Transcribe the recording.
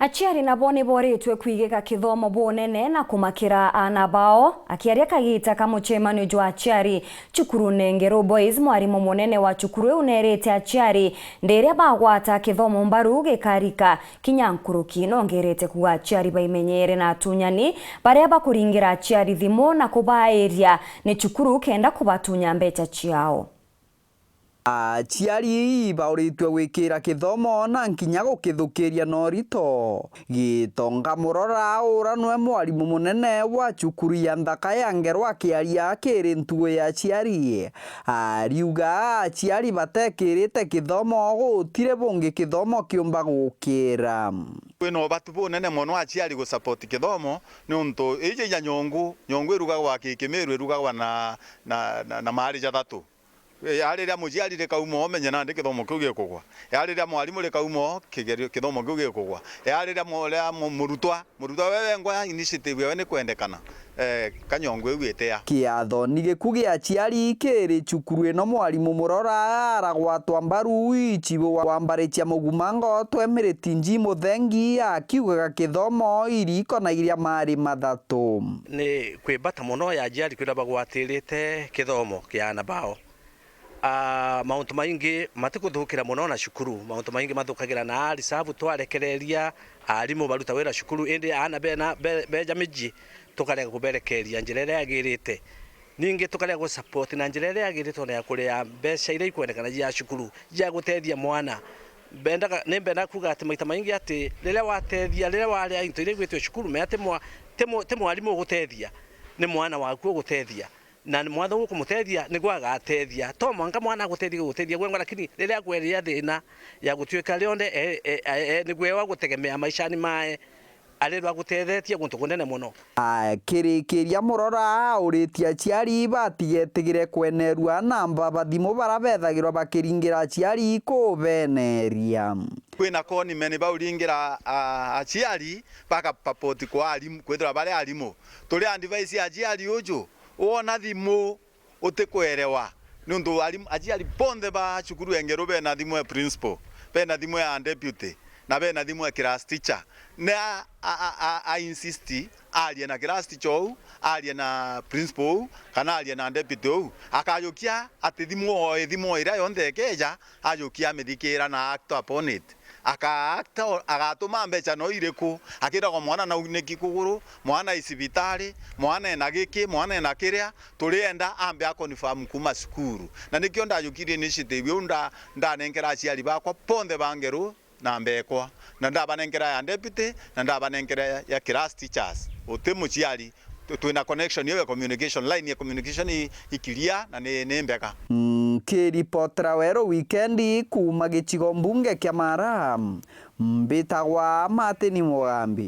Aciari nabo niboretwe kwigika kithomo bunene na kumakira ana bao akiaria kagita ka muchemanio jwa aciari cukuru Nengero Boys mwarimu munene wa cukuru unerete aciari nderia bagwata kithomo mbaru gikarika kinyankuruki nongerete kuga aciari baimenyere na atunyani baria bakuringira aciari thimo na kubaeria ni cukuru kenda kubatunya mbeca ciao. Aciari baũrĩtwe gwĩkĩra kithomo na nkinya gũkithukiria norito Gitonga Murora ũranwe mwarimu munene wa cukuru ya Nthaka ya Ngero akiaria akĩrĩ ntugo ya aciari ariuga aciari batekĩrĩte kithomo gũtire bungi kithomo kiumba gũkĩra kwino batu bunene mono aciari go support kithomo nuntu ije ya nyongu irugagwa kikimiru irugagwa na mari jathatu yarira mujiari rekauma omenya nande kithomo kiugie kugwa yarira mwarimu rekauma kigerio kithomo kiugie kugwa yarira murutwa wewe ngwa initiative wewe ni kwendekana kanyongo ewitea kiatho nigikugia aciari kiri cukuru ino mwarimu Murora aragwatwa mbaru ichibo wambarikia mugumango twemiriti nji muthengi akiugaga kithomo iriko na iria mari mathatu ni kwibata muno ya aciari kwira bagwatirite kithomo kia ana bao mauntu maingi matikuthukira muno na cukuru mauntu maingi mathukagira na risabu twarekereria arimu baruta wira cukuru indi ana beja miji tukarega kuberekeria njira ria yagirite ningi tukarega ku support na njira ria yagirite na kuria mbeca iria ikwendekana ya cukuru ya gutethia mwana nembenda kuga ati maita maingi ati riria watethia riria waria into iria gwitwe cukuru me ati te mwarimu gutethia ni mwana waku gutethia na mwana wo kumutethia ni gwagatethia to mwanga mwana gutethia gwenga lakini riria gweria thina ya gutwika rionde ni gwewa gutegemea maisha ni mae arirwa gutethetie guntu kunene muno kirikiria Murora uritia aciari batigetigire kwenerua namba bathimu barabethagirwa bakiringira aciari kubeneria kwina koni meni bauringira aciari baka papoti kwa alimu kwithira bale alimu tuli advice aciari uju wona thimu utikwerewa nundu aciari bonde ba cukuru ya Ngero bena thimu ya principal bena thimu ya deputy na bena thimu ya class teacher na insist alie na class teacher ou alie na principal kana alie na deputy ou akayokia ati thimu ira yonthe keja ayokia mithikira na act upon it agatuma mbeca no iriku akirago mwana na uniki kuguru mwana isibitari mwana na giki mwana na kiria turienda ambe akonfirm kuma skuru na nikio ndayukirie initiative unda ndanengera aciari bakwa ponde bangeru na mbekwa na ndabanengera ya deputy na ndabanengera ya class teachers utimuciari twina connection ya communication line ya communication ikiria na ni mbeka kiripotera wero weekend kuma gicigo mbunge kia Mara mbitagwa Martin Mugambi.